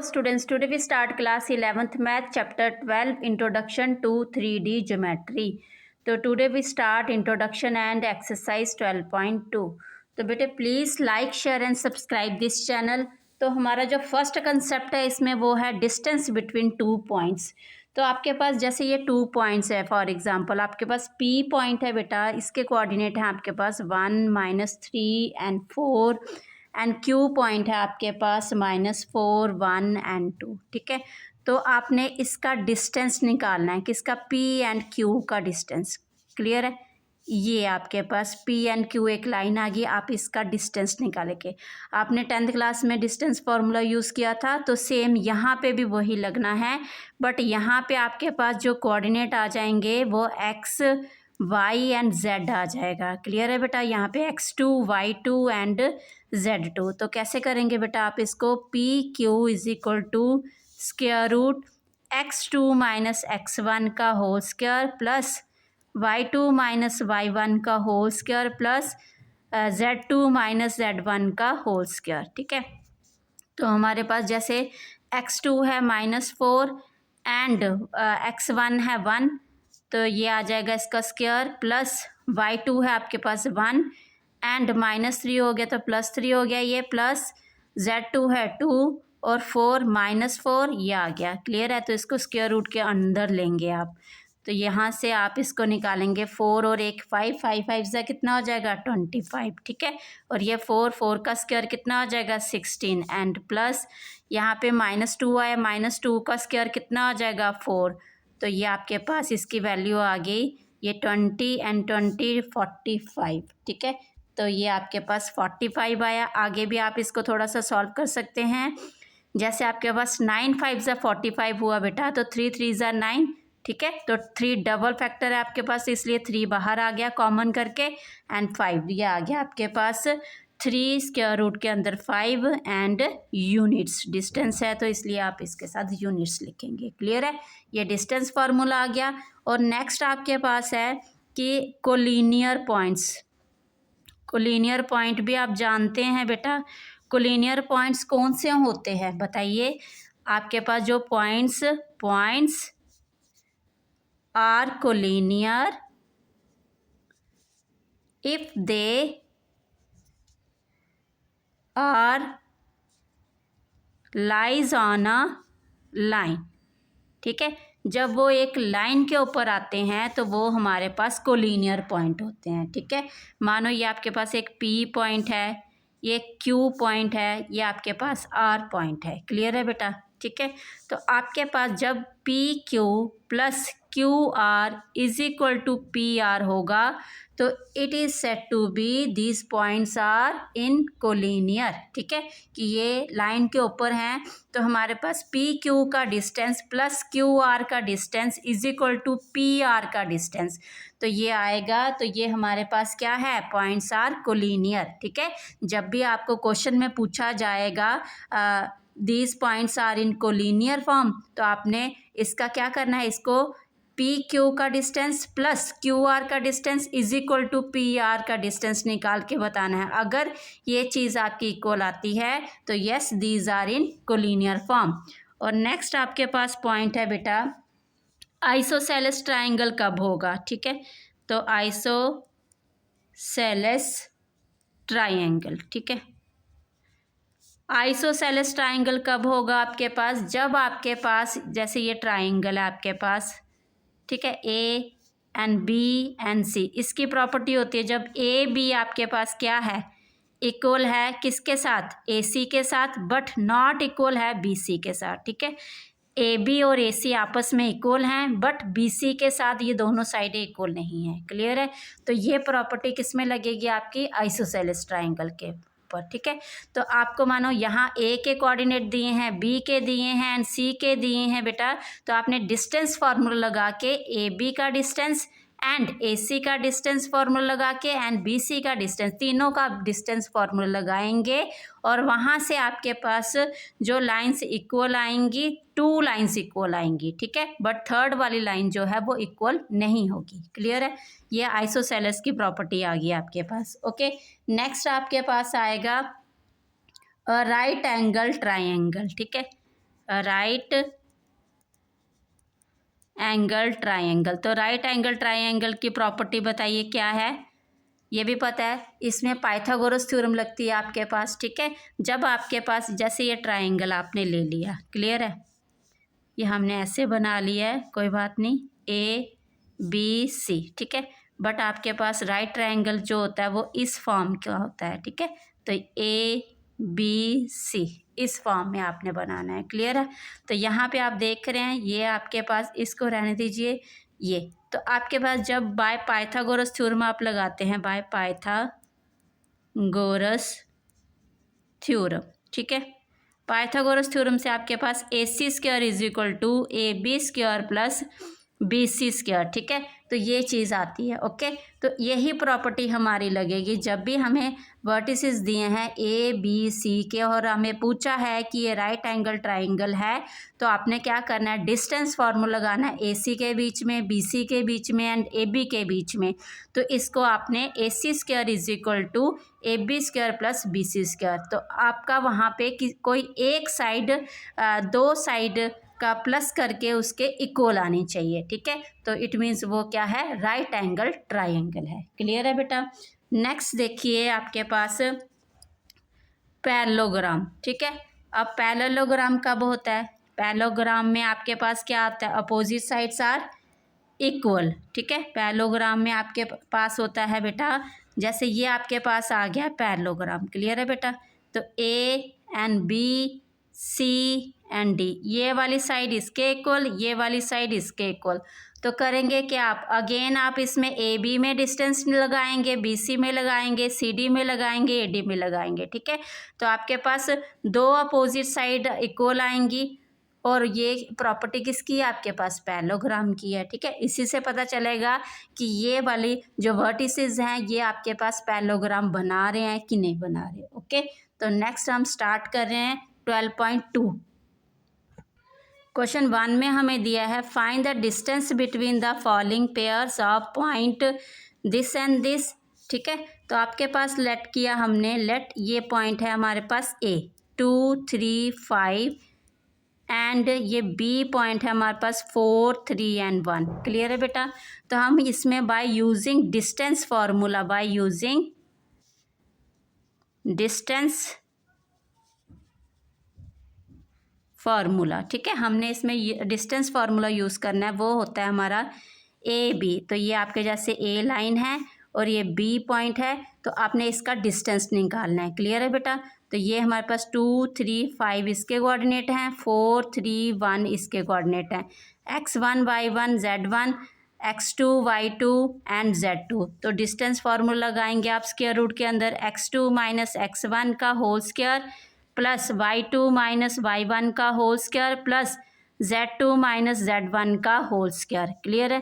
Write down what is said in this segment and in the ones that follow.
students, today we start class 11th math chapter 12 introduction to 3D geometry. तो today we start introduction and exercise 12.2. तो बेटे please like share and subscribe this channel. तो हमारा जो first concept है इसमें वो है डिस्टेंस बिटवीन टू पॉइंट्स. तो आपके पास जैसे ये 2 पॉइंट्स है, फॉर एग्जांपल आपके पास P पॉइंट है बेटा, इसके कोऑर्डिनेट हैं आपके पास 1 -3 एंड 4 एंड Q पॉइंट है आपके पास -4 1 एंड 2. ठीक है, तो आपने इसका डिस्टेंस निकालना है, किसका P एंड Q का डिस्टेंस. क्लियर है, ये आपके पास P एंड Q एक लाइन आ गई, आप इसका डिस्टेंस निकालेंगे. आपने 10th क्लास में डिस्टेंस फार्मूला यूज़ किया था, तो सेम यहाँ पे भी वही लगना है, बट यहाँ पे आपके पास जो कोऑर्डिनेट आ जाएंगे वो x y एंड z आ जाएगा. क्लियर है बेटा, यहाँ पे x2 y2 एंड z2. तो कैसे करेंगे बेटा आप इसको, P Q is equal to square root x2 minus x1 का whole square plus y2 minus y1 का whole square plus z2 minus z1 का होल स्क्वायर. ठीक है, तो हमारे पास जैसे x2 है -4 एंड x1 है 1, तो ये आ जाएगा इसका स्क्वायर प्लस y2 है आपके पास 1 एंड -3 हो गया तो +3 हो गया, ये प्लस z2 है 2 और 4 -4 ये आ गया. क्लियर है, तो इसको स्क्वायर रूट के अंदर लेंगे आप. तो यहाँ से आप इसको निकालेंगे 4 और 1 5 5 5 से कितना हो जाएगा 25. ठीक है, और ये 4 का स्क्वायर कितना हो जाएगा 16 एंड प्लस यहाँ पे -2 आया, -2 का स्क्वायर कितना हो जाएगा 4. तो ये आपके पास इसकी वैल्यू आ गई, ये 20 एंड 20 45. ठीक है, तो ये आपके पास 45 आया. आगे भी आप इसको थोड़ा सा सॉल्व कर सकते हैं. जैसे आपके पास 9 5 45 हुआ बेटा, तो 3 3 9. ठीक है, तो 3 डबल फैक्टर है आपके पास, इसलिए 3 बाहर आ गया कॉमन करके एंड 5 ये आ गया आपके पास 3 स्क्वायर रूट के अंदर 5 एंड यूनिट्स डिस्टेंस है, तो इसलिए आप इसके साथ यूनिट्स लिखेंगे. क्लियर है, ये डिस्टेंस फार्मूला आ गया. और नेक्स्ट आपके पास है कि कोलिनियर पॉइंट्स. कोलिनियर पॉइंट भी आप जानते हैं बेटा, कोलिनियर पॉइंट्स कौन से होते हैं बताइए. आपके पास जो points are collinear if they are lies on a line. ठीक है, जब वो एक लाइन के ऊपर आते हैं तो वो हमारे पास कोलिनियर पॉइंट होते हैं. ठीक है, मानो ये आपके पास एक P पॉइंट है, ये Q पॉइंट है, ये आपके पास R पॉइंट है. क्लियर है बेटा. ठीक है, तो आपके पास जब PQ plus QR is equal to PR होगा तो it is said to be this points are in collinear. ठीक है, कि ये लाइन के ऊपर हैं, तो हमारे पास PQ का डिस्टेंस प्लस QR का distance is equal to PR का डिस्टेंस. तो ये आएगा, तो ये हमारे पास क्या है, पॉइंट्स आर कोलिनियर. ठीक है, जब भी आपको क्वेश्चन में पूछा जाएगा these points are in collinear form, तो आपने इसका क्या करना है, इसको PQ का डिस्टेंस प्लस QR का distance is equal to PR का डिस्टेंस निकाल के बताना है. अगर ये चीज़ आपकी इक्वल आती है तो yes these are in collinear form. और नेक्स्ट आपके पास पॉइंट है बेटा, आइसोसेलेस ट्राइंगल कब होगा. ठीक है, तो आइसोसेलेस ट्राइंगल. ठीक है, आइसोसेलेस ट्राइंगल कब होगा आपके पास, जब आपके पास जैसे ये ट्राइंगल है आपके पास. ठीक है, A and B and C, इसकी प्रॉपर्टी होती है जब AB आपके पास क्या है, इक्वल है किसके साथ, AC के साथ, बट नॉट इक्वल है BC के साथ. ठीक है, AB और AC आपस में इक्वल हैं, बट BC के साथ ये दोनों साइडें इक्वल नहीं है. क्लियर है, तो ये प्रॉपर्टी किस में लगेगी आपकी, आइसोसेलेस ट्राइंगल के ऊपर. ठीक है, तो आपको मानो यहाँ A के कोऑर्डिनेट दिए हैं, B के दिए हैं एंड C के दिए हैं बेटा, तो आपने डिस्टेंस फार्मूला लगा के AB का डिस्टेंस एंड AC का डिस्टेंस फार्मूला लगा के एंड BC का डिस्टेंस, तीनों का डिस्टेंस फार्मूला लगाएंगे और वहाँ से आपके पास जो लाइंस इक्वल आएंगी, 2 लाइंस इक्वल आएंगी. ठीक है, बट थर्ड वाली लाइन जो है वो इक्वल नहीं होगी. क्लियर है, ये आइसोसेलेस की प्रॉपर्टी आ गई आपके पास. ओके, नेक्स्ट आपके पास आएगा राइट एंगल ट्राइंगल. ठीक है, राइट एंगल ट्रायंगल। तो राइट एंगल ट्रायंगल की प्रॉपर्टी बताइए क्या है, ये भी पता है, इसमें पाइथागोरस थ्योरम लगती है आपके पास, ठीक है। जब आपके पास जैसे ये ट्रायंगल आपने ले लिया, क्लियर है, ये हमने ऐसे बना लिया है, कोई बात नहीं, ए बी सी, ठीक है, बट आपके पास राइट ट्रायंगल जो होता है वो इस फॉर्म का होता है, ठीक है। तो ए बी सी इस फॉर्म में आपने बनाना है, क्लियर है। तो यहाँ पे आप देख रहे हैं ये आपके पास, इसको रहने दीजिए ये। तो आपके पास जब बाय पाइथागोरस थ्योरम आप लगाते हैं, बाय पाइथागोरस थ्योरम, ठीक है, पाइथागोरस थ्योरम से आपके पास A C square is equal to A B square plus B C square, ठीक है। तो ये चीज़ आती है, ओके। तो यही प्रॉपर्टी हमारी लगेगी जब भी हमें वर्टिसेस दिए हैं ए बी सी के और हमें पूछा है कि ये राइट एंगल ट्राइंगल है, तो आपने क्या करना है, डिस्टेंस फार्मूला लगाना है ए सी के बीच में, बी सी के बीच में एंड ए बी के बीच में। तो इसको आपने A C square is equal to A B square plus B C square. तो आपका वहाँ पे कोई एक साइड दो साइड का प्लस करके उसके इक्वल आनी चाहिए, ठीक है। तो इट मीन्स वो क्या है, राइट एंगल ट्रायंगल है, क्लियर है बेटा। नेक्स्ट देखिए आपके पास पैरेललोग्राम, ठीक है। अब पैरेललोग्राम कब होता है, पैरेललोग्राम में आपके पास क्या आता है, अपोजिट साइड्स आर इक्वल, ठीक है। पैरेललोग्राम में आपके पास होता है बेटा, जैसे ये आपके पास आ गया पैरेललोग्राम, क्लियर है बेटा। तो A and B C and D, ये वाली साइड इसके इक्वल, ये वाली साइड इसके इक्वल। तो करेंगे क्या आप, अगेन आप इसमें ए बी में डिस्टेंस लगाएंगे, बी सी में लगाएंगे, सी डी में लगाएंगे, ए डी में लगाएंगे, ठीक है। तो आपके पास दो अपोजिट साइड इक्वल आएंगी और ये प्रॉपर्टी किसकी है, आपके पास पैरेललोग्राम की है, ठीक है। इसी से पता चलेगा कि ये वाली जो वर्टिसेस हैं ये आपके पास पैरेललोग्राम बना रहे हैं कि नहीं बना रहे, ओके। तो नेक्स्ट हम स्टार्ट कर रहे हैं 12.2। क्वेश्चन 1 में हमें दिया है find the distance between the following pairs of point this and this, ठीक है। तो आपके पास लेट किया हमने, लेट ये पॉइंट है हमारे पास ए 2 3 5 एंड ये बी पॉइंट है हमारे पास 4 3 एंड 1, क्लियर है बेटा। तो हम इसमें bye using distance formula, by using distance formula, ठीक है, हमने इसमें डिस्टेंस फार्मूला यूज़ करना है, वो होता है हमारा ए बी। तो ये आपके जैसे ए लाइन है और ये बी पॉइंट है, तो आपने इसका डिस्टेंस निकालना है, क्लियर है बेटा। तो ये हमारे पास 2 3 5 इसके कोऑर्डिनेट हैं, 4 3 1 इसके कोऑर्डिनेट हैं, x1 y1 z1 x2 y2 and z2। तो डिस्टेंस फार्मूला लगाएंगे आप स्क्वायर रूट के अंदर, x2 माइनस x1 का whole square plus y2 minus y1 का whole square plus z2 minus z1 का होल स्क्वायर, क्लियर है।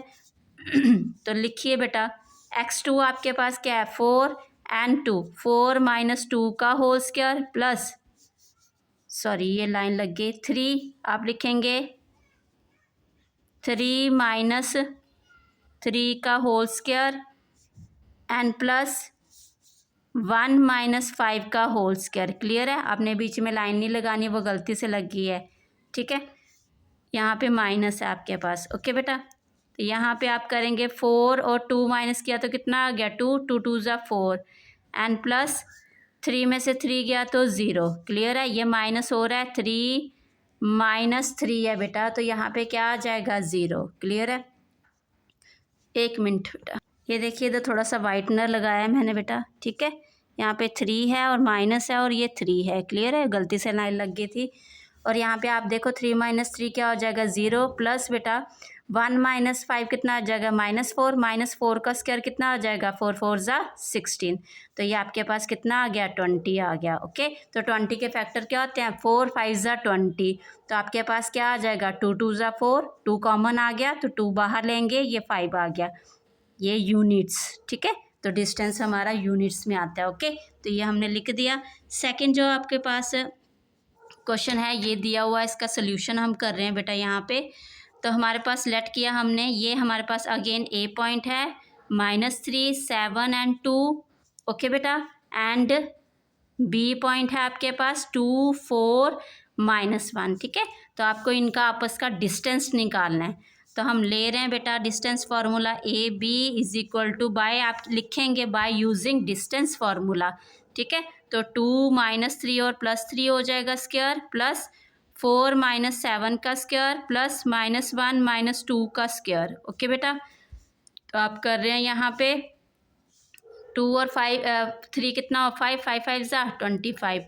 तो लिखिए बेटा, x2 आपके पास क्या है 4 एंड 2, 4 माइनस 2 का होल स्क्वायर प्लस, सॉरी ये लाइन लग गई, 3 आप लिखेंगे 3 माइनस 3 का whole square and plus 1 minus 5 का होल स्क्वायर, क्लियर है। आपने बीच में लाइन नहीं लगानी, वो गलती से लग गई है, ठीक है। यहाँ पे माइनस है आपके पास, ओके बेटा। तो यहाँ पे आप करेंगे 4 और 2 माइनस किया तो कितना आ गया 2, 2 2 ज़ा 4 एंड प्लस 3 में से 3 गया तो 0, क्लियर है। ये माइनस हो रहा है, 3 माइनस 3 है बेटा, तो यहाँ पे क्या आ जाएगा 0, क्लियर है। एक मिनट बेटा, ये देखिए इधर थोड़ा सा वाइटनर लगाया है मैंने बेटा, ठीक है। यहाँ पे 3 है और माइनस है और ये 3 है, क्लियर है, गलती से लाइन लग गई थी। और यहाँ पे आप देखो 3 माइनस 3 क्या हो जाएगा 0 प्लस बेटा 1 माइनस 5 कितना आ जाएगा -4, -4 का स्क्वायर कितना आ जाएगा 4 4 ज़ा 16। तो ये आपके पास कितना आ गया 20 आ गया, ओके। तो 20 के फैक्टर क्या होते हैं 4 5 ज़ा 20। तो आपके पास क्या आ जाएगा 2 2 ज़ा 4, 2 कॉमन आ गया तो 2 बाहर लेंगे, ये 5 आ गया, ये यूनिट्स, ठीक है। तो डिस्टेंस हमारा यूनिट्स में आता है, ओके। तो ये हमने लिख दिया। सेकंड जो आपके पास क्वेश्चन है ये दिया हुआ है, इसका सोल्यूशन हम कर रहे हैं बेटा यहाँ पे। तो हमारे पास लेट किया हमने, ये हमारे पास अगेन ए पॉइंट है -3 7 एंड 2, ओके बेटा। एंड बी पॉइंट है आपके पास 2 4 -1, ठीक है। तो आपको इनका आपस का डिस्टेंस निकालना है। तो हम ले रहे हैं बेटा distance formula A B is equal to by, आप लिखेंगे बाय यूजिंग डिस्टेंस फार्मूला, ठीक है। तो 2 - 3 और +3 हो जाएगा स्क्वायर, प्लस 4 - 7 का स्क्वायर, प्लस -1 - 2 का स्क्वायर। ओके बेटा, तो आप कर रहे हैं यहाँ पे 2 और 5 3 कितना हो 5 5 5 ज़ा 25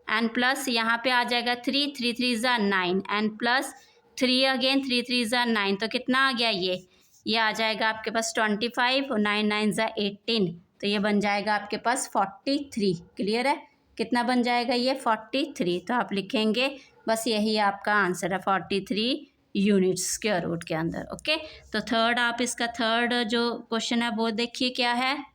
एंड प्लस यहाँ पे आ जाएगा 3 3 3 ज़ा 9 एंड प्लस 3 अगेन 3 3 ज़ा 9, तो कितना आ गया ये आ जाएगा आपके पास 25 और 9 9 ज़ा 18, तो ये बन जाएगा आपके पास 43। क्लियर है, कितना बन जाएगा ये 43। तो आप लिखेंगे बस यही आपका आंसर है 43 यूनिट्स स्क्वायर रूट के अंदर। ओके, तो थर्ड आप इसका थर्ड जो क्वेश्चन है वो देखिए क्या है।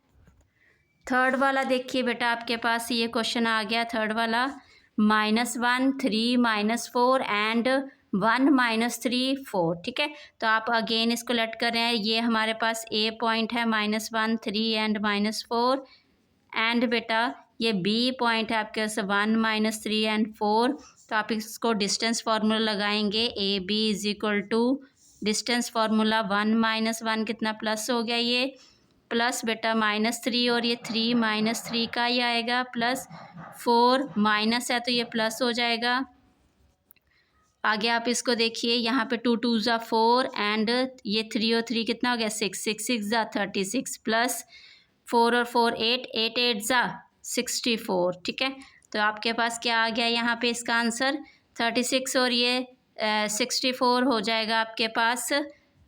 थर्ड वाला देखिए बेटा, आपके पास ये क्वेश्चन आ गया थर्ड वाला, -1 3 -4 एंड 1 - 3 4, ठीक है। तो आप अगेन इसको लेट कर रहे हैं, ये हमारे पास ए पॉइंट है -1 3 एंड -4 एंड बेटा ये बी पॉइंट है आपके पास 1 - 3 एंड 4। तो आप इसको डिस्टेंस फार्मूला लगाएंगे, A B is equal to distance formula 1 - 1 कितना प्लस हो गया ये, प्लस बेटा -3 और ये 3 -3 का ही आएगा, प्लस 4 माइनस है तो ये प्लस हो जाएगा। आगे आप इसको देखिए, यहाँ पे 2 2 ज़ा 4 एंड ये 3 और 3 कितना हो गया 6 6 6 ज़ा 36 प्लस 4 और 4 8 8 8 ज़ा 64, ठीक है। तो आपके पास क्या आ गया यहाँ पे इसका आंसर 36 और ये 64 हो जाएगा आपके पास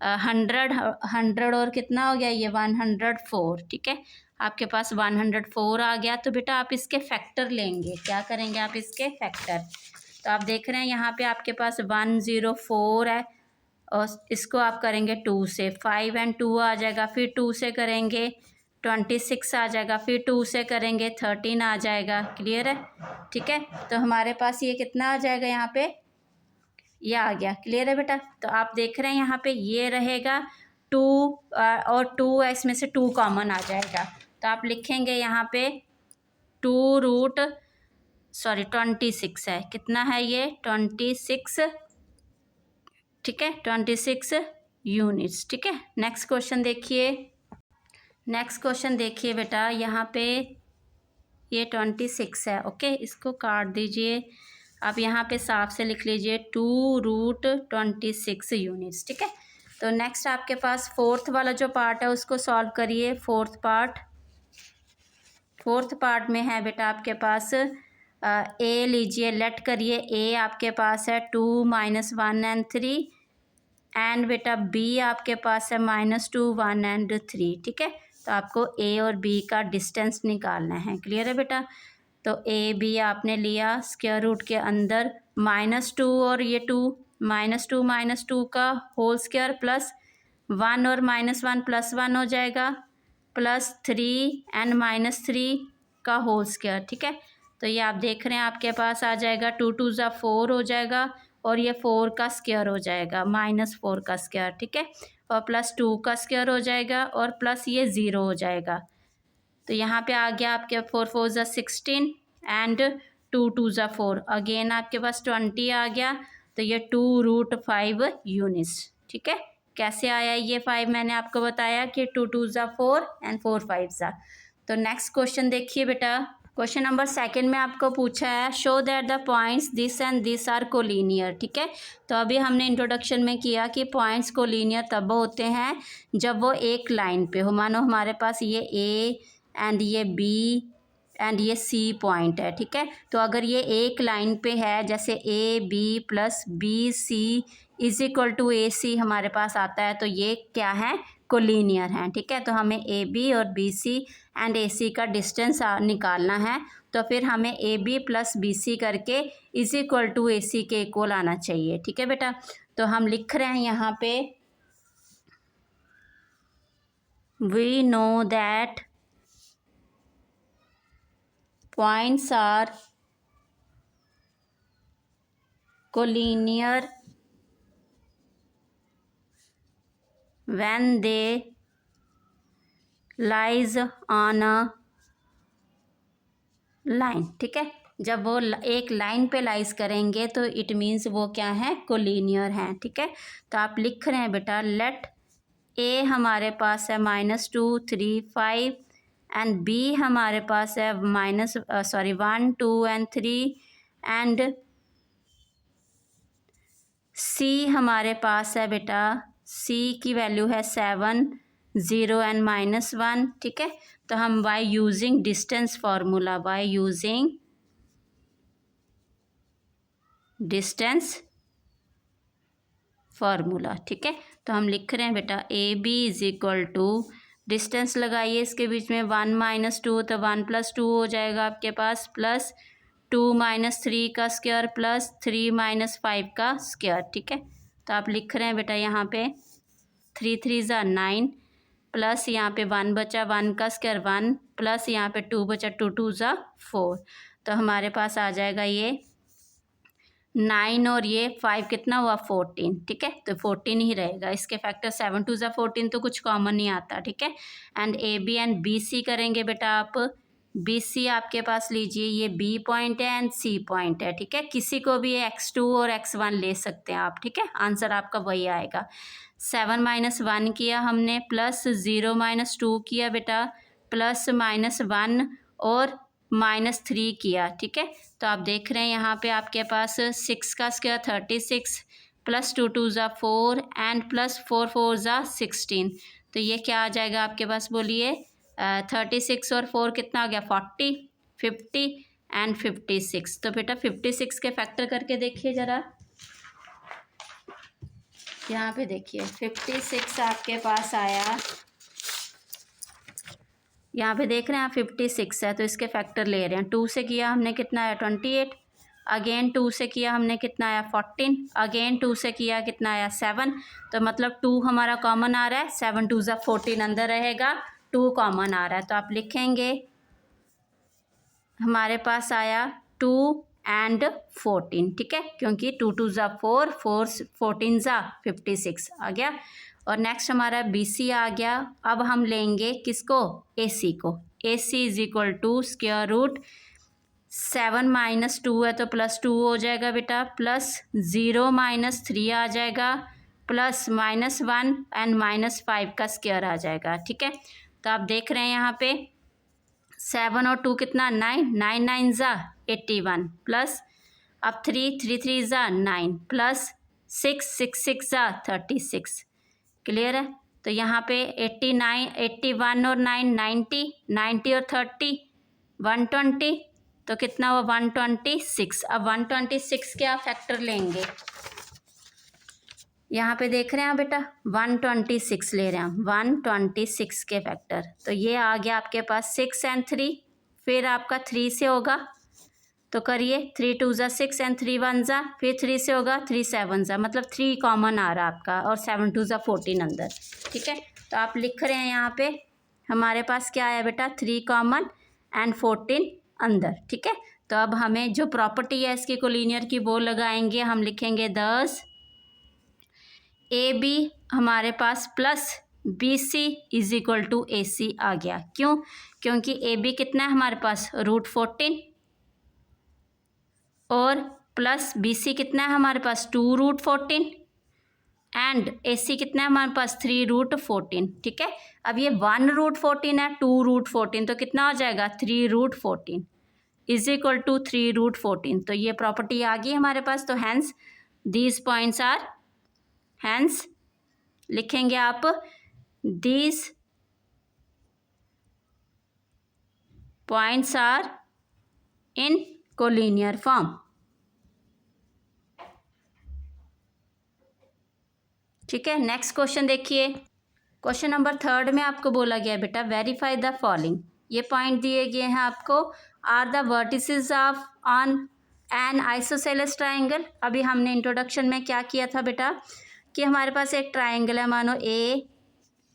100 और कितना हो गया ये 104, ठीक है। आपके पास 104 आ गया। तो बेटा आप इसके फैक्टर लेंगे, क्या करेंगे आप इसके फैक्टर। तो आप देख रहे हैं यहाँ पे आपके पास 104 है और इसको आप करेंगे 2 से, 5 एंड 2 आ जाएगा, फिर 2 से करेंगे 26 आ जाएगा, फिर 2 से करेंगे 13 आ जाएगा। क्लियर है, ठीक है। तो हमारे पास ये कितना आ जाएगा यहाँ पे, ये आ गया। क्लियर है बेटा, तो आप देख रहे हैं यहाँ पे ये रहेगा 2 और 2 इसमें से 2 कॉमन आ जाएगा। तो आप लिखेंगे यहाँ पे 26 है, कितना है ये 26, ठीक है 26 यूनिट्स, ठीक है। नेक्स्ट क्वेश्चन देखिए, नेक्स्ट क्वेश्चन देखिए बेटा, यहाँ पे ये 26 है। ओके, इसको काट दीजिए, आप यहाँ पे साफ से लिख लीजिए 2√26 यूनिट्स, ठीक है। तो नेक्स्ट आपके पास फोर्थ वाला जो पार्ट है उसको सॉल्व करिए। फोर्थ पार्ट में है बेटा आपके पास ए लीजिए, लेट करिए, ए आपके पास है 2 - 1 एंड 3 एंड बेटा बी आपके पास है -2 1 एंड 3, ठीक है। तो आपको ए और बी का डिस्टेंस निकालना है। क्लियर है बेटा, तो ए बी आपने लिया स्क्वायर रूट के अंदर -2 और ये 2 -2 का होल स्क्वायर प्लस 1 और -1 +1 हो जाएगा, प्लस 3 एंड -3 का होल स्क्वायर, ठीक है। तो ये आप देख रहे हैं आपके पास आ जाएगा 2 2 ज़ा 4 हो जाएगा और ये 4 का स्क्वायर हो जाएगा, -4 का स्क्वायर, ठीक है। और प्लस 2 का स्क्वायर हो जाएगा और प्लस ये 0 हो जाएगा। तो यहाँ पे आ गया आपके 4 4 ज़ा 16 एंड 2 2 ज़ा 4, अगेन आपके पास 20 आ गया। तो ये 2√5 यूनिट्स, ठीक है। कैसे आया ये 5, मैंने आपको बताया कि 2 2 ज़ा 4 एंड 4 5 ज़ा। तो नेक्स्ट क्वेश्चन देखिए बेटा, क्वेश्चन नंबर 2 में आपको पूछा है show that the points this and this are collinear, ठीक है। तो अभी हमने इंट्रोडक्शन में किया कि पॉइंट्स कोलिनियर तब होते हैं जब वो एक लाइन पे हो। मानो हमारे पास ये ए एंड ये बी एंड ये सी पॉइंट है, ठीक है। तो अगर ये एक लाइन पे है, जैसे A B plus B C is equal to A C हमारे पास आता है, तो ये क्या है कोलिनियर हैं, ठीक है। तो हमें ए बी और B C and A C का डिस्टेंस निकालना है। तो फिर हमें A B plus B C करके is equal to A C के इक्वल आना चाहिए, ठीक है बेटा। तो हम लिख रहे हैं यहाँ पे we know that points are collinear when they lies on a line, ठीक है। जब वो एक लाइन पे लाइज करेंगे तो इट मीन्स वो क्या है, कोलिनियर हैं। ठीक है, तो आप लिख रहे हैं बेटा लेट ए हमारे पास है -2 3 5 एंड बी हमारे पास है -1 2 एंड 3 एंड सी हमारे पास है बेटा, सी की वैल्यू है 7 0 एंड -1। ठीक है, तो हम by using distance formula, by using distance formula, ठीक है, तो हम लिख रहे हैं बेटा A B is equal to, distance लगाइए इसके बीच में 1 - 2 तो 1 + 2 हो जाएगा आपके पास, प्लस 2 - 3 का स्क्वायर प्लस 3 - 5 का स्क्वायर। ठीक है, तो आप लिख रहे हैं बेटा यहाँ पे 3 3 ज़ा 9 प्लस यहाँ पे 1 बचा, 1 का स्क्वायर 1 प्लस यहाँ पे 2 बचा, 2 2 ज़ा 4, तो हमारे पास आ जाएगा ये 9 और ये 5 कितना हुआ 14। ठीक है, तो 14 ही रहेगा, इसके फैक्टर 7 2 ज़ा 14 तो कुछ कॉमन नहीं आता। ठीक है, and A B and B C करेंगे बेटा आप, बी सी आपके पास लीजिए, ये बी पॉइंट है एंड सी पॉइंट है। ठीक है, किसी को भी x2 और x1 ले सकते हैं आप। ठीक है, आंसर आपका वही आएगा। 7 - 1 किया हमने, प्लस 0 - 2 किया बेटा, प्लस -1 और -3 किया। ठीक है, तो आप देख रहे हैं यहाँ पे आपके पास 6 का स्क्वायर 36 प्लस 2 2 ज़ा 4 एंड प्लस 4 4 ज़ा 16, तो ये क्या आ जाएगा आपके पास बोलिए, 36 और 4 कितना आ गया 40 50 एंड 56। तो बेटा 56 के फैक्टर करके देखिए ज़रा, यहाँ पे देखिए 56 आपके पास आया, यहाँ पे देख रहे हैं आप 56 है, तो इसके फैक्टर ले रहे हैं। 2 से किया हमने कितना आया 28, अगेन 2 से किया हमने कितना आया 14, अगेन 2 से किया कितना आया 7, तो मतलब 2 हमारा कॉमन आ रहा है, 7 2 ज़ा 14 अंदर रहेगा, 2 कॉमन आ रहा है, तो आप लिखेंगे हमारे पास आया 2 एंड 14। ठीक है, क्योंकि 2 2 ज़ा 4 4 14 ज़ा 56 आ गया। और नेक्स्ट हमारा बी सी आ गया। अब हम लेंगे किसको, ए सी को, A C is equal to square root 7 - 2 है तो +2 हो जाएगा बेटा, प्लस 0 - 3 आ जाएगा, प्लस -1 एंड -5 का स्क्वायर आ जाएगा। ठीक है, तो आप देख रहे हैं यहाँ पे 7 और 2 कितना 9 9 9 ज़ा 81 प्लस अब 3 3 3 ज़ा 9 प्लस 6 6 6 ज़ा 36। क्लियर है, तो यहाँ पे 89 81 और 9 90 90 और 30 120, तो कितना हुआ 126। अब 126 के आप फैक्टर लेंगे, यहाँ पे देख रहे हैं बेटा 126 ले रहे हैं हम, 126 के फैक्टर, तो ये आ गया आपके पास 6 एंड 3, फिर आपका 3 से होगा तो करिए 3 2 ज़ा 6 एंड 3 1 ज़ा, फिर 3 से होगा 3 7 ज़ा, मतलब 3 कॉमन आ रहा है आपका और 7 2 ज़ा 14 अंदर। ठीक है, तो आप लिख रहे हैं यहाँ पे हमारे पास क्या आया बेटा 3 कॉमन एंड 14 अंदर। ठीक है, तो अब हमें जो प्रॉपर्टी है इसकी कोलिनियर की वो लगाएंगे, हम लिखेंगे 10 ए बी हमारे पास plus B C is equal to A C आ गया। क्यों, क्योंकि ए बी कितना है हमारे पास √14 और प्लस बी सी कितना है हमारे पास 2√14 एंड ए सी कितना है हमारे पास 3√14। ठीक है, अब ये 1√14 है 2√14 तो कितना हो जाएगा 3√14 इज इक्वल टू 3√14, तो ये प्रॉपर्टी आ गई हमारे पास। तो hence these points are, hence लिखेंगे आप these points are in collinear form. ठीक है, नेक्स्ट क्वेश्चन देखिए, क्वेश्चन नंबर 3 में आपको बोला गया बेटा वेरीफाई द फॉलोइंग, ये पॉइंट दिए गए हैं आपको, are the vertices of on an isosceles triangle. अभी हमने इंट्रोडक्शन में क्या किया था बेटा कि हमारे पास एक ट्राइंगल है, मानो ए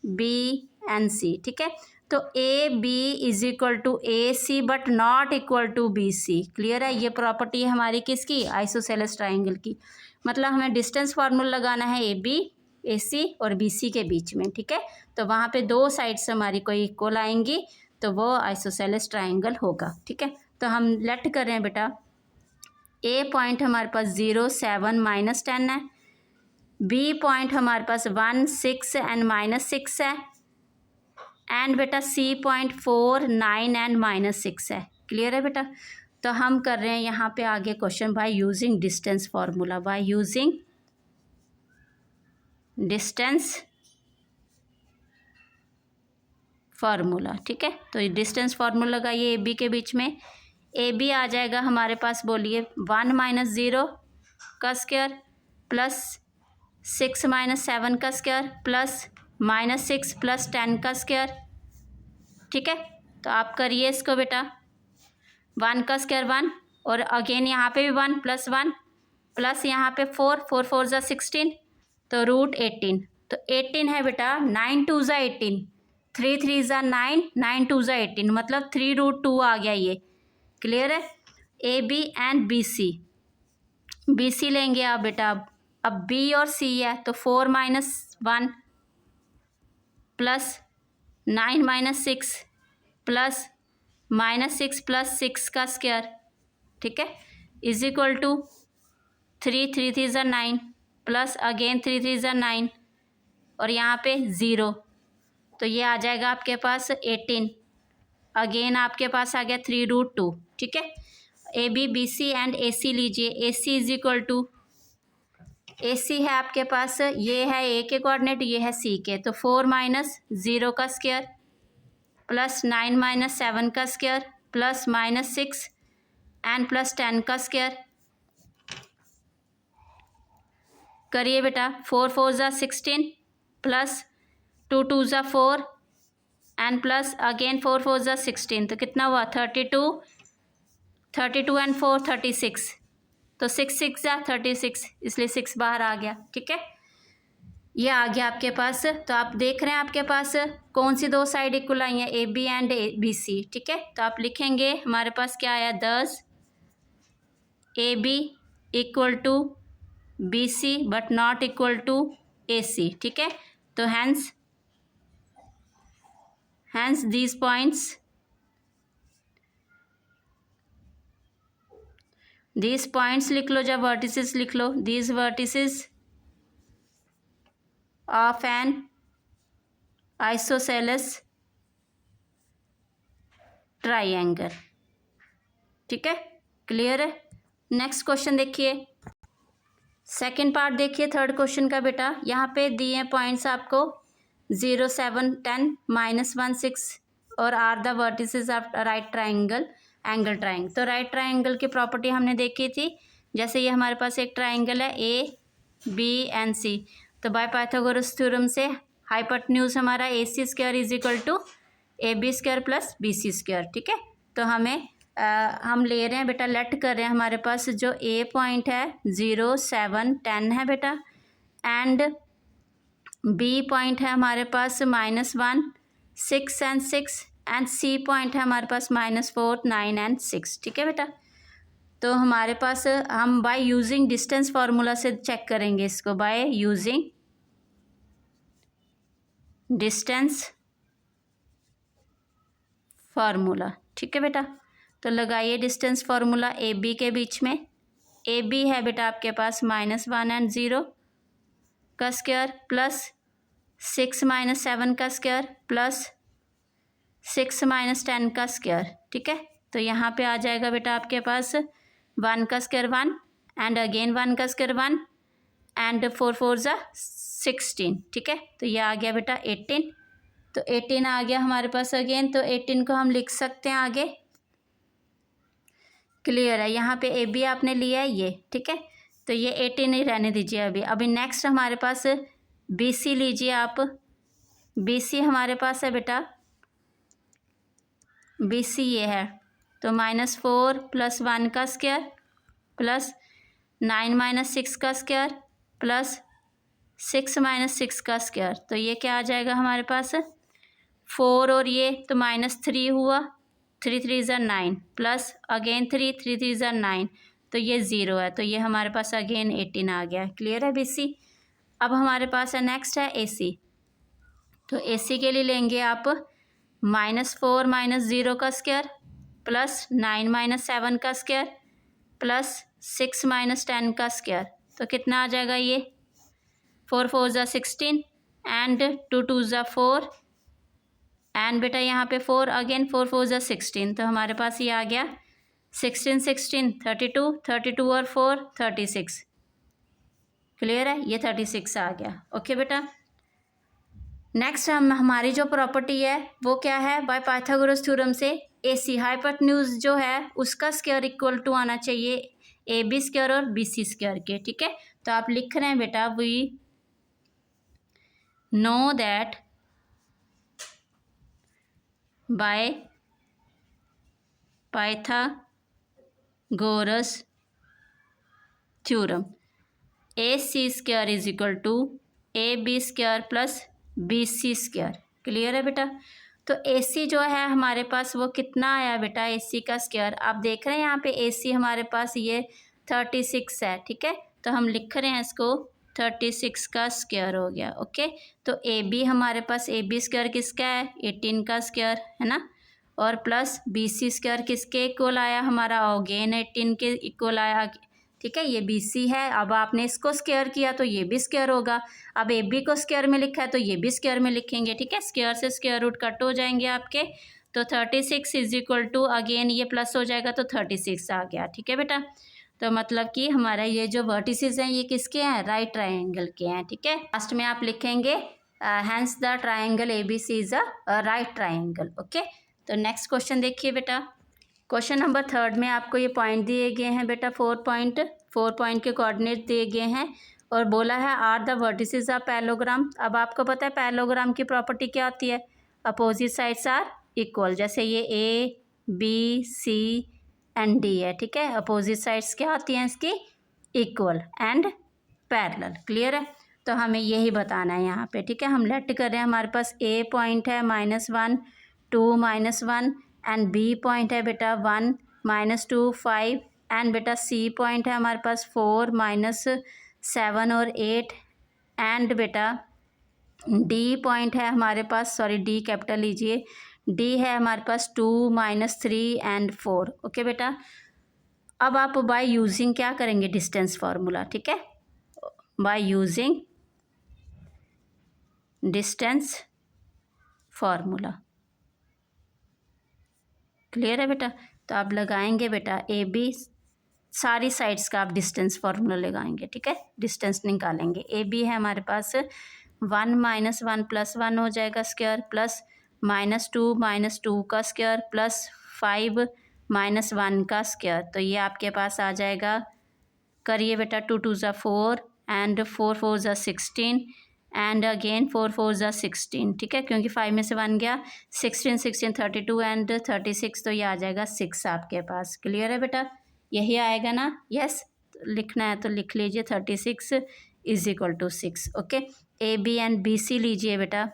बी एंड सी। ठीक है, तो A B is equal to A C but not equal to B C. Clear है, ये प्रॉपर्टी है हमारी किसकी, आइसोसेलेस ट्राइंगल की, मतलब हमें डिस्टेंस फार्मूला लगाना है ए बी ए सी और बी सी के बीच में। ठीक है, तो वहाँ पे दो साइड्स हमारी कोई इक्वल आएंगी तो वो आइसोसेलेस ट्राइंगल होगा। ठीक है, तो हम लेट कर रहे हैं बेटा, ए पॉइंट हमारे पास 0 7 -10 है, बी पॉइंट हमारे पास 1 6 एंड -6 है, एंड बेटा सी पॉइंट 4 9 एंड -6 है। क्लियर है बेटा। तो हम कर रहे हैं यहाँ पे आगे question by using distance formula, by using distance formula. ठीक है, तो ये डिस्टेंस फार्मूला लगाइए ए बी के बीच में। ए बी आ जाएगा हमारे पास, बोलिए 1 - 0 का स्क्वायर प्लस 6 - 7 का स्क्वायर प्लस -6 + 10 का स्क्वायर। ठीक है, तो आप करिए इसको बेटा, 1 का स्क्वायर 1 और अगेन यहाँ पे भी 1 + 1 प्लस यहाँ पे 4 4 4 = 16, तो √18। तो 18 है बेटा, 9 2 = 18, 3 3 = 9, 9 2 = 18, मतलब 3√2 आ गया ये। क्लियर है। A B and B C, B C लेंगे आप बेटा। अब बी और सी है तो 4 - 1 प्लस 9 - 6 प्लस -6 + 6 का स्क्वायर। ठीक है, is equal to 3 3 3 = 9 plus again 3 3 = 9 और यहाँ पे 0, तो ये आ जाएगा आपके पास 18। अगेन आपके पास आ गया 3√2। ठीक है, A B B C and A C लीजिए। A C is equal to, A C है आपके पास, ये है ए के कोऑर्डिनेट, ये है सी के, तो 4 - 0 का स्क्वायर प्लस 9 - 7 का स्क्वायर प्लस -6 एंड प्लस 10 का स्क्वायर। करिए बेटा, 4 4 = 16 प्लस 2 2 = 4 एंड प्लस अगेन 4 4 = 16, तो कितना हुआ 32, 32 एंड 4 36, तो 6 6 = 36, इसलिए 6 बाहर आ गया। ठीक है, ये आ गया आपके पास। तो आप देख रहे हैं आपके पास कौन सी दो साइड इक्वल आई हैं, A B and A B C. ठीक है, तो आप लिखेंगे हमारे पास क्या आया, 10 A B equal to B C but not equal to A C. ठीक है, तो हैंस these points लिख लो, जब वर्टिसेस लिख लो, these vertices of an isosceles triangle। ठीक है, क्लियर है। नेक्स्ट क्वेश्चन देखिए, सेकंड पार्ट देखिए थर्ड क्वेश्चन का बेटा। यहाँ पे दिए पॉइंट्स आपको 0 7 10 -1 6 और are the vertices of right triangle angle triangle. तो राइट ट्राइंगल की प्रॉपर्टी हमने देखी थी, जैसे ये हमारे पास एक ट्राइंगल है ए बी एंड सी, तो बाय पाइथागोरस थ्योरम से हाइपोटेन्यूज हमारा AC² is equal to AB² plus BC²। ठीक है, तो हमें हम ले रहे हैं बेटा, लेट कर रहे हैं, हमारे पास जो ए पॉइंट है 0 7 10 है बेटा, एंड बी पॉइंट है हमारे पास -1 6 एंड 6 एंड सी पॉइंट है हमारे पास -4 9 एंड 6। ठीक है बेटा, तो हमारे पास हम बाय यूजिंग डिस्टेंस फार्मूला से चेक करेंगे इसको, बाय यूजिंग डिस्टेंस फार्मूला। ठीक है बेटा, तो लगाइए डिस्टेंस फार्मूला ए बी के बीच में। ए बी है बेटा आपके पास -1 एंड 0 का स्क्वायर प्लस 6 - 7 का स्क्वायर प्लस 6 - 10 का स्क्वायर। ठीक है, तो यहाँ पे आ जाएगा बेटा आपके पास 1 का स्क्वायर 1 एंड अगेन 1 का स्क्वायर 1 एंड 4 4 = 16। ठीक है, तो ये आ गया बेटा 18, तो 18 आ गया हमारे पास अगेन, तो 18 को हम लिख सकते हैं आगे। क्लियर है, यहाँ पे ए बी आपने लिया है ये। ठीक है, तो ये 18 ही रहने दीजिए अभी। अभी नेक्स्ट हमारे पास बी सी लीजिए आप। बी सी हमारे पास है बेटा, बी सी ये है, तो -4 + 1 का स्क्वायर प्लस 9 - 6 का स्क्वायर प्लस 6 - 6 का स्क्वायर, तो ये क्या आ जाएगा हमारे पास 4 और ये तो -3 हुआ, 3 3 = 9 प्लस अगेन 3 3 3 = 9, तो ये 0 है, तो ये हमारे पास अगेन 18 आ गया। क्लियर है बी सी। अब हमारे पास है नेक्स्ट है ए सी, तो ए सी के लिए लेंगे आप -4 - 0 का स्क्वायर प्लस 9 माइनस 7 का स्क्वायर प्लस 6 माइनस 10 का स्क्वायर। तो कितना आ जाएगा ये 4 4 ज़ा 16 एंड 2 2 ज़ा 4 एंड बेटा यहाँ पे 4 अगेन 4 4 ज़ा 16। तो हमारे पास ये आ गया 16 16 32 32 और 4 36। क्लियर है, ये 36 आ गया। ओके बेटा, नेक्स्ट हमारी जो प्रॉपर्टी है वो क्या है, बाय पाइथागोरस थ्योरम से AC हाइपोटेन्यूज जो है उसका स्क्वायर इक्वल टू आना चाहिए AB स्क्वायर और BC स्क्वायर के। ठीक है, तो आप लिख रहे हैं बेटा we know that by Pythagoras theorem AC square is equal to AB square plus BC square. Clear है बेटा, तो AC जो है हमारे पास वो कितना आया बेटा, AC का स्क्वायर आप देख रहे हैं यहाँ पे AC हमारे पास ये 36 है। ठीक है, तो हम लिख रहे हैं इसको 36 का स्क्वायर हो गया। ओके, तो AB हमारे पास AB स्क्वायर किसका है 18 का स्क्वायर है ना, और प्लस BC स्क्वायर किसके इक्वल आया हमारा अगेन 18 के इक्वल आया। ठीक है, ये BC है, अब आपने इसको स्क्वायर किया तो ये भी स्क्वायर होगा। अब AB को स्क्वायर में लिखा है तो ये भी स्क्वायर में लिखेंगे। ठीक है, स्क्वायर से स्क्वायर रूट कट हो जाएंगे आपके, तो 36 इज इक्वल टू अगेन ये प्लस हो जाएगा तो 36 आ गया। ठीक है बेटा, तो मतलब कि हमारा ये जो वर्टिसेस हैं ये किसके हैं, राइट ट्रायंगल के हैं। ठीक है, लास्ट में आप लिखेंगे hence the triangle ABC is a right triangle. Okay, तो नेक्स्ट क्वेश्चन देखिए बेटा, क्वेश्चन नंबर 3 में आपको ये पॉइंट दिए गए हैं बेटा, 4 पॉइंट के कोऑर्डिनेट दिए गए हैं और बोला है are the vertices of parallelogram. अब आपको पता है पैरेललोग्राम की प्रॉपर्टी क्या होती है, अपोजिट साइड्स आर इक्वल। जैसे ये ABC एंड D है। ठीक है, अपोजिट साइड्स क्या होती हैं इसकी, इक्वल एंड पैरेलल। क्लियर है, तो हमें यही बताना है यहाँ पे। ठीक है, हम लेट कर रहे हैं, हमारे पास A पॉइंट है -1 2 -1 एंड B पॉइंट है बेटा 1 -2 5 एंड बेटा C पॉइंट है हमारे पास 4 -7 और 8 एंड बेटा D पॉइंट है हमारे पास, सॉरी D कैपिटल लीजिए, D है हमारे पास 2 -3 एंड 4। ओके बेटा, अब आप बाय यूजिंग क्या करेंगे, डिस्टेंस फार्मूला। ठीक है, bye using distance formula. Clear है बेटा, तो आप लगाएंगे बेटा AB सारी साइड्स का आप डिस्टेंस फार्मूला लगाएंगे। ठीक है, डिस्टेंस निकालेंगे। AB है हमारे पास 1 -1 + 1 हो जाएगा स्क्वायर प्लस -2 का स्क्वायर प्लस 5 -1 का स्क्वायर। तो ये आपके पास आ जाएगा, करिए बेटा 2 2 ज़ा 4 एंड 4 4 ज़ा 16 एंड अगेन 4 4 ज़ा 16। ठीक है, क्योंकि 5 में से 1 गया, 16 16 32 एंड 36, तो ये आ जाएगा 6 आपके पास। क्लियर है बेटा, यही आएगा ना, यस लिखना है तो लिख लीजिए 36 is equal to 6। Okay, AB and BC लीजिए बेटा,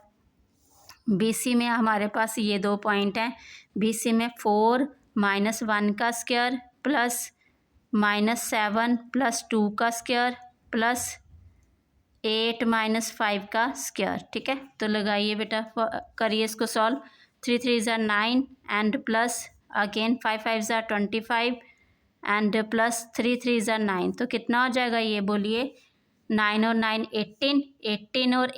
BC में हमारे पास ये 2 पॉइंट हैं, BC में 4 -1 का स्क्वायर प्लस -7 + 2 का स्क्वायर प्लस 8 -5 का स्क्वायर। ठीक है, तो लगाइए बेटा, करिए इसको सॉल्व। 3 3 ज़ा 9 एंड प्लस अगेन 5 5 ज़ा 25 एंड प्लस 3 3 ज़ा 9, तो कितना हो जाएगा ये बोलिए, 9 और 9 18 18 और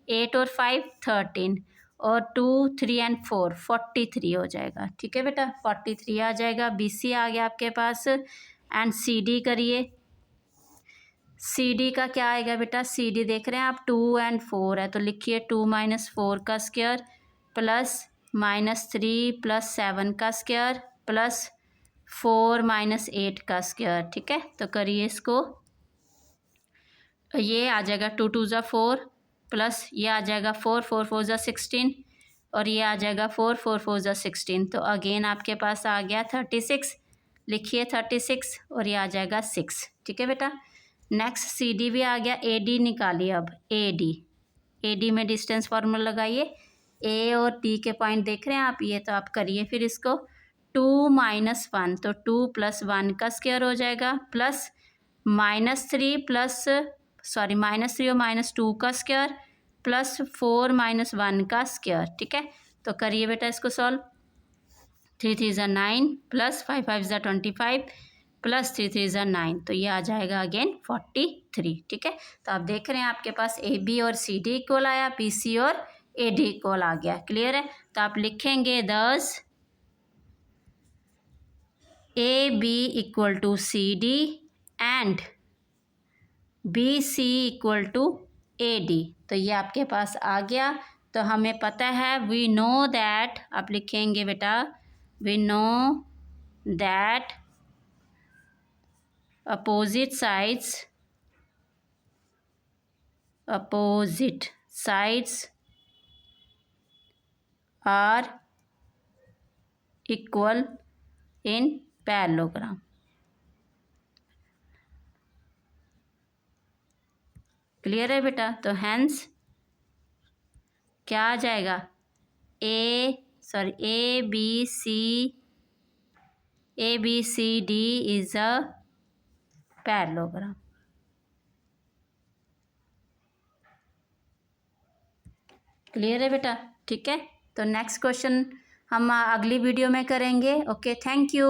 8 और 5 13 और 2 3 एंड 4 43 हो जाएगा। ठीक है बेटा, 43 आ जाएगा। BC आ गया आपके पास एंड CD करिए, CD का क्या आएगा बेटा, CD देख रहे हैं आप 2 एंड 4 है तो लिखिए 2 -4 का स्क्वायर प्लस -3 + 7 का स्क्वायर प्लस 4 -8 का स्क्वायर। ठीक है, तो करिए इसको, ये आ जाएगा 2 2 ज़ा 4 प्लस ये आ जाएगा 4 4 4 ज़ा 16 और ये आ जाएगा 4 4 4 ज़ा 16। तो अगेन आपके पास आ गया 36, लिखिए 36 और ये आ जाएगा 6। ठीक है बेटा, नेक्स्ट CD भी आ गया, AD निकालिए। अब AD में डिस्टेंस फार्मूला लगाइए, A और D के पॉइंट देख रहे हैं आप, ये तो आप करिए फिर इसको 2 -1 तो 2 + 1 का स्क्वायर हो जाएगा प्लस -3 और -2 का स्क्वायर प्लस 4 -1 का स्क्वायर। ठीक है, तो करिए बेटा इसको सॉल्व। 3 3 ज़ा 9 प्लस 5 5 ज़ा 25 प्लस 3 3 ज़ा 9, तो ये आ जाएगा अगेन 43। ठीक है, तो आप देख रहे हैं आपके पास ए बी और सी डी इक्वल आया, पी सी और ए डी इक्वल आ गया। क्लियर है, तो आप लिखेंगे 10 A B equal to C D and B C equal to A D. तो ये आपके पास आ गया। तो हमें पता है, वी नो दैट, आप लिखेंगे बेटा we know that opposite sides are equal in parallelogram. Clear है बेटा, तो हैंस क्या आ जाएगा, A B C D is a parallelogram. Clear है बेटा, ठीक है। तो नेक्स्ट क्वेश्चन हम अगली वीडियो में करेंगे। Okay, thank you.